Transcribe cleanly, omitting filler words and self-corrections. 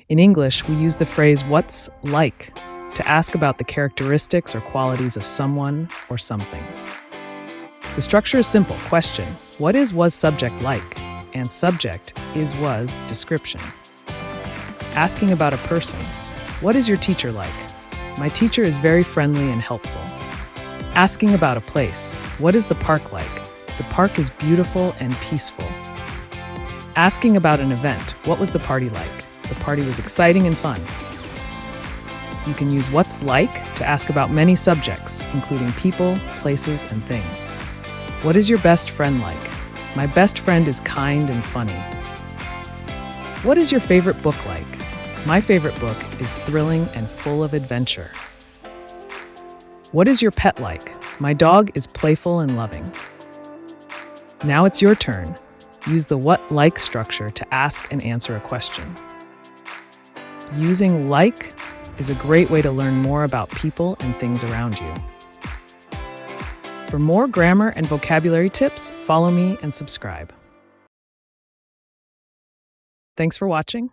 In English, we use the phrase what's like to ask about the characteristics or qualities of someone or something. The structure is simple. Question: what is was subject like? And subject is was description. Asking about a person: what is your teacher like? My teacher is very friendly and helpful. Asking about a place: what is the park like? The park is beautiful and peaceful. Asking about an event: what was the party like? The party was exciting and fun. You can use what's like to ask about many subjects, including people, places, and things. What is your best friend like? My best friend is kind and funny. What is your favorite book like? My favorite book is thrilling and full of adventure. What is your pet like? My dog is playful and loving. Now it's your turn. Use the what like structure to ask and answer a question. Using like is a great way to learn more about people and things around you. For more grammar and vocabulary tips, follow me and subscribe. Thanks for watching.